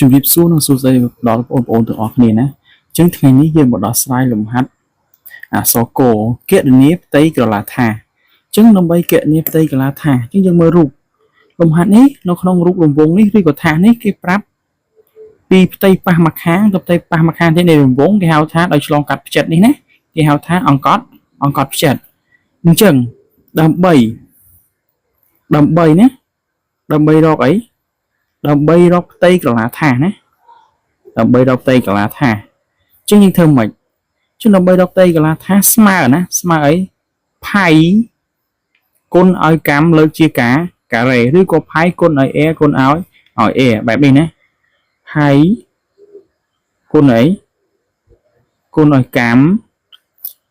ជំរាបសួរនិងសួស្តីដល់បងប្អូនទាំងអស់គ្នាណាអញ្ចឹងថ្ងៃនេះយើងមកដល់ស្រាយលំហាត់អក្សរកគណនាផ្ទៃក្រឡាថាអញ្ចឹងដើម្បីគណនាផ្ទៃក្រឡាថាអញ្ចឹងយើងមើលរូបលំហាត់នេះនៅក្នុងរូបរង្វង់នេះឬក៏ថានេះគេប្រាប់ពីផ្ទៃប៉ះម្ខាងទៅផ្ទៃប៉ះម្ខាងទៀតនៃរង្វង់គេហៅថាដោយឆ្លងកាត់ផ្ចិតនេះណាគេហៅថាអង្កត់ផ្ចិតអញ្ចឹងដើម្បីណាដើម្បីរកអីដើម្បីរកផ្ទៃក្រឡាថាណាដើម្បីរកផ្ទៃក្រឡាថាអញ្ចឹងយើងធ្វើម៉េចចឹងដើម្បីរកផ្ទៃក្រឡាថាស្មើណាស្មើអីផៃគុណឲ្យកម្មលើកជាការ៉េឬក៏ផៃគុណឲ្យ a គុណឲ្យ a បែបនេះណាផៃគុណអីគុណឲ្យកម្ម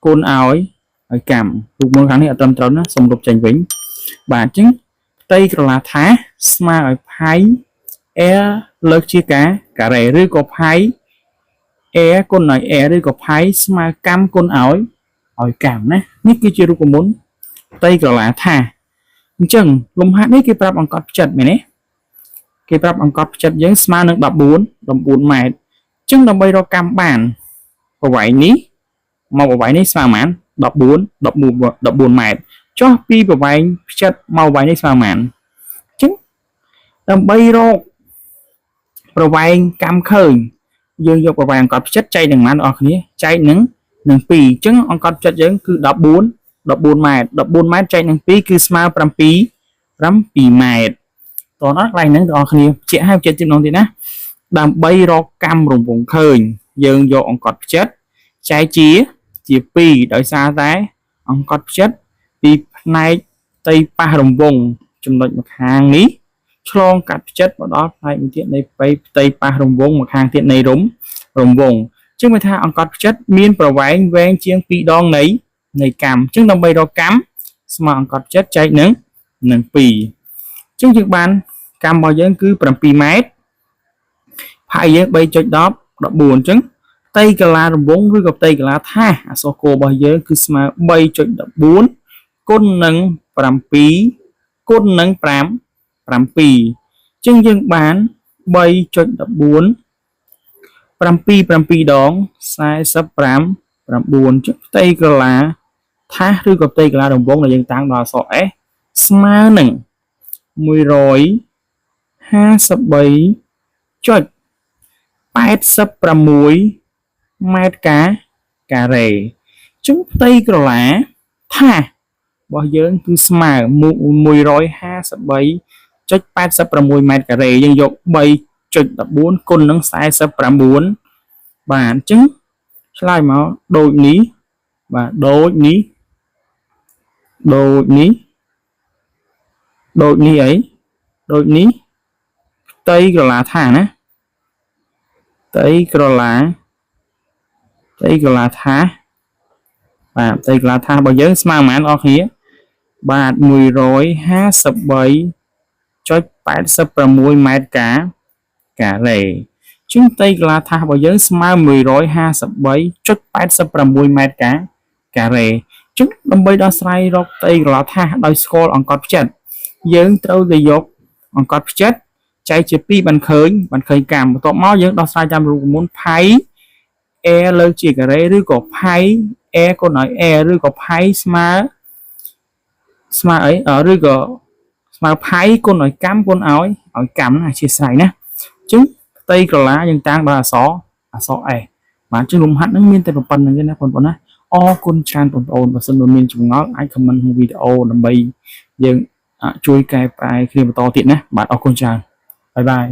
គុណឲ្យកម្មរូបមួយខាងនេះអត់ត្រឹមត្រូវណាសូមលុបចេញវិញបាទអញ្ចឹងផ្ទៃក្រឡាថាស្មើឲ្យផៃa លើកជាការ៉េឬក៏ផៃ a គុណឲ្យ a ឬក៏ផៃស្មើកម្មគុណឲ្យកម្មណានេះគឺជារូបមន្តផ្ទៃក្រឡាថាអញ្ចឹងលំហាត់នេះគេប្រាប់អង្កត់ផ្ចិតមែនទេគេប្រាប់អង្កត់ផ្ចិតយើងស្មើនឹង14ម៉ែត្រអញ្ចឹងដើម្បីរកកម្មបានប្រវែងនេះមកប្រវែងនេះស្មើប៉ុន្មាន14ម៉ែត្រចុះពីប្រវែងផ្ចិតមកប្រវែងនេះស្មើប៉ុន្មានអញ្ចឹងដើម្បីរកប្រវែងកម្មឃើញយើងយកប្រវែងអង្កត់ផ្ចិតចែកនឹងប៉ុន្មានបងប្អូនគ្នាចែកនឹង2អញ្ចឹងអង្កត់ផ្ចិតយើងគឺ14ម៉ែត្រ14ម៉ែត្រចែកនឹង2គឺស្មើ7ម៉ែត្រតោះណាកន្លែងហ្នឹងបងប្អូនគ្នាជាក់ឲ្យជាទីម្ដងទៀតណាដើម្បីរកកម្មរង្វង់ឃើញយើងយកអង្កត់ផ្ចិតចែកជា2ដោយសារតែអង្កត់ផ្ចិតពីផ្នែកផ្ទៃប៉ះរង្វង់ចំណុចម្ខាងនេះឆ្លងកាត់ផ្ចិតមកដល់ផ្នែកមួយទៀតនៃផ្ទៃប៉ះរង្វង់ម្ខាងទៀតនៃរង្វង់ជាងមានថាអង្កត់ផ្ចិតមានប្រវែងវែងជាង2ដងនៃកម្មជាងដើម្បីរកកម្មស្មើអង្កត់ផ្ចិតចែកនឹង2ជាងយើងបានកម្មរបស់យើងគឺ7ម៉ែត្រផាយយើង3.10 14អញ្ចឹងផ្ទៃកាឡារង្វង់ឬក៏ផ្ទៃកាឡាថាអក្សរករបស់យើងគឺស្មើ 3.14 គុណនឹង7គុណនឹង7ជាងយើងបាន3.14 7 7ដង45 9ចុះផ្ទៃកាឡាថាឬក៏ផ្ទៃកាឡារង្វង់ដែលយើងតាំងដល់អក្សរ S ស្មើនឹង153.86ម៉ែត្រការ៉េចុះផ្ទៃក្រឡាថារបស់យើងគឺស្មើ153.86ម៉ែត្រការ៉េយើងយក 3.14 គុណនឹង49បាទអញ្ចឹងឆ្លើយមកដូចនេះបាទដូចនេះអីដូចនេះផ្ទៃក្រឡាថាណាផ្ទៃក្រឡាថាបាទផ្ទៃក្រឡាថារបស់យើងស្មើប៉ុន្មានបងប្អូនគ្នាបាទ153.86ម៉ែត្រការ៉េជាងផ្ទៃកាឡាថារបស់យើងស្មើ153.86ម៉ែត្រការ៉េចឹងដើម្បីដោះស្រាយរកផ្ទៃកាឡាថាដោយស្គាល់អង្កត់ផ្ចិតយើងត្រូវតែយកអង្កត់ផ្ចិតចែកជា2បានឃើញកម្មបន្ទាប់មកយើងដោះស្រាយតាមរូបមន្តផៃ a លើកជាការ៉េឬក៏ផៃ a គុណឲ្យ a ឬក៏ផៃស្មើអីឬក៏ស្មើផៃគុណឲ្យកម្មគុណឲ្យកម្មណាអធិស្ឋានណាអញ្ចឹងផ្ទៃក្រឡាយើងតាំងដល់អក្សរ S បាទអញ្ចឹងលំហាត់ហ្នឹងមានតែប៉ុណ្្នឹងទេណាបងប្អូនណាអរគុណច្រើនបងប្អូនបើសិនមានចម្ងល់អាច comment ក្នុងវីដេអូដើម្បីយើងជួយកែប្រែគ្នាបន្តទៀតណាបាទអរគុណច្រើនបាយបាយ